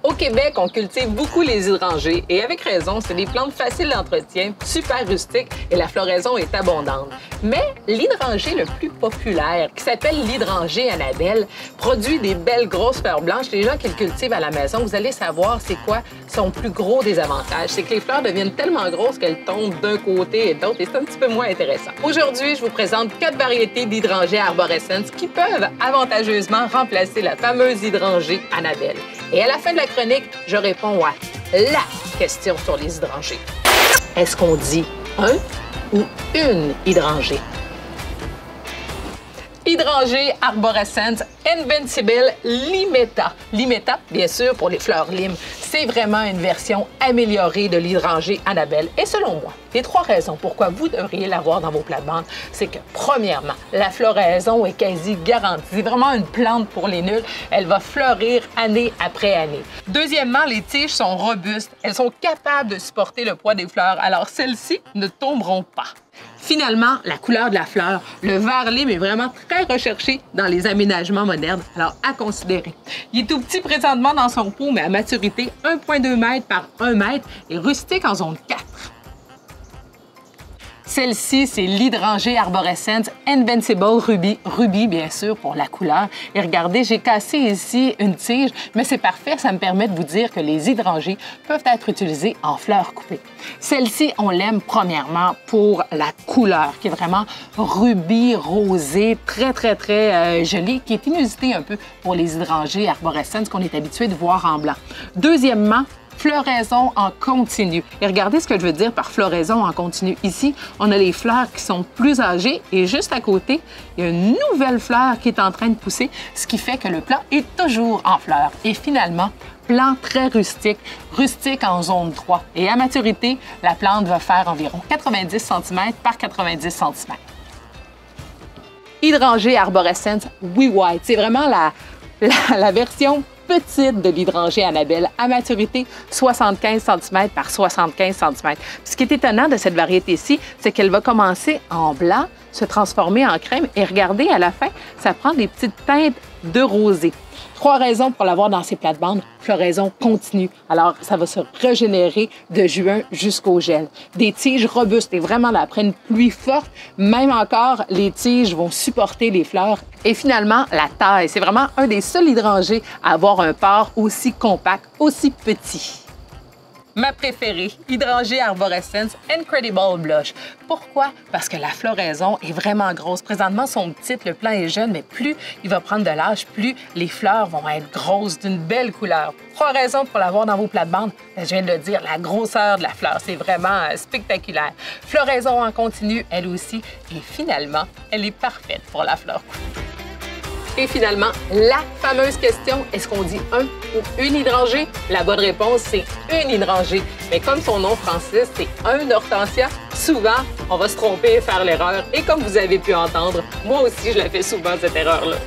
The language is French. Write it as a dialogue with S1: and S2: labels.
S1: Au Québec, on cultive beaucoup les hydrangées et avec raison, c'est des plantes faciles d'entretien, super rustiques et la floraison est abondante. Mais l'hydrangée le plus populaire, qui s'appelle l'hydrangée Annabelle, produit des belles grosses fleurs blanches. Les gens qui le cultivent à la maison, vous allez savoir c'est quoi son plus gros désavantage. C'est que les fleurs deviennent tellement grosses qu'elles tombent d'un côté et de l'autre et c'est un petit peu moins intéressant. Aujourd'hui, je vous présente 4 variétés d'hydrangées arborescentes qui peuvent avantageusement remplacer la fameuse hydrangée Annabelle. Et à la fin de la chronique, je réponds à la question sur les hydrangées. Est-ce qu'on dit un ou une hydrangée? Hydrangée arborescens Invincible Limetta. Limetta, bien sûr, pour les fleurs limes. C'est vraiment une version améliorée de l'hydrangée Annabelle. Et selon moi, les 3 raisons pourquoi vous devriez l'avoir dans vos plates-bandes, c'est que, premièrement, la floraison est quasi garantie. C'est vraiment une plante pour les nuls. Elle va fleurir année après année. Deuxièmement, les tiges sont robustes. Elles sont capables de supporter le poids des fleurs, alors celles-ci ne tomberont pas. Finalement, la couleur de la fleur, le vert lime est vraiment très recherché dans les aménagements modernes, alors à considérer. Il est tout petit présentement dans son pot, mais à maturité, 1,2 m par 1 m et rustique en zone 4. Celle-ci, c'est l'hydrangée arborescens Invincible Ruby. Ruby, bien sûr, pour la couleur. Et regardez, j'ai cassé ici une tige, mais c'est parfait. Ça me permet de vous dire que les hydrangées peuvent être utilisées en fleurs coupées. Celle-ci, on l'aime premièrement pour la couleur, qui est vraiment rubis, rosé, très jolie, qui est inusitée un peu pour les hydrangées arborescens qu'on est habitué de voir en blanc. Deuxièmement, floraison en continu. Et regardez ce que je veux dire par floraison en continu. Ici, on a les fleurs qui sont plus âgées et juste à côté, il y a une nouvelle fleur qui est en train de pousser, ce qui fait que le plant est toujours en fleurs. Et finalement, plant très rustique, rustique en zone 3. Et à maturité, la plante va faire environ 90 cm par 90 cm. Hydrangée arborescens Wee White, c'est vraiment la version petite de l'hydrangée Annabelle, à maturité 75 cm par 75 cm. Ce qui est étonnant de cette variété-ci, c'est qu'elle va commencer en blanc, se transformer en crème et regardez, à la fin, ça prend des petites teintes de rosé. 3 raisons pour l'avoir dans ces plates-bandes. Floraison continue. Alors, ça va se régénérer de juin jusqu'au gel. Des tiges robustes et vraiment, là, après une pluie forte, même encore, les tiges vont supporter les fleurs. Et finalement, la taille. C'est vraiment un des seuls hydrangées à avoir un port aussi compact, aussi petit. Ma préférée, Hydrangée arborescens Incredible Blush. Pourquoi? Parce que la floraison est vraiment grosse. Présentement, sont petites, le plant est jeune, mais plus il va prendre de l'âge, plus les fleurs vont être grosses, d'une belle couleur. 3 raisons pour l'avoir dans vos plates-bandes. Je viens de le dire, la grosseur de la fleur, c'est vraiment spectaculaire. Floraison en continu, elle aussi. Et finalement, elle est parfaite pour la fleur coupée. Et finalement, la fameuse question, est-ce qu'on dit un ou une hydrangée? La bonne réponse, c'est une hydrangée. Mais comme son nom français, c'est un hortensia, souvent, on va se tromper et faire l'erreur. Et comme vous avez pu entendre, moi aussi, je la fais souvent, cette erreur-là.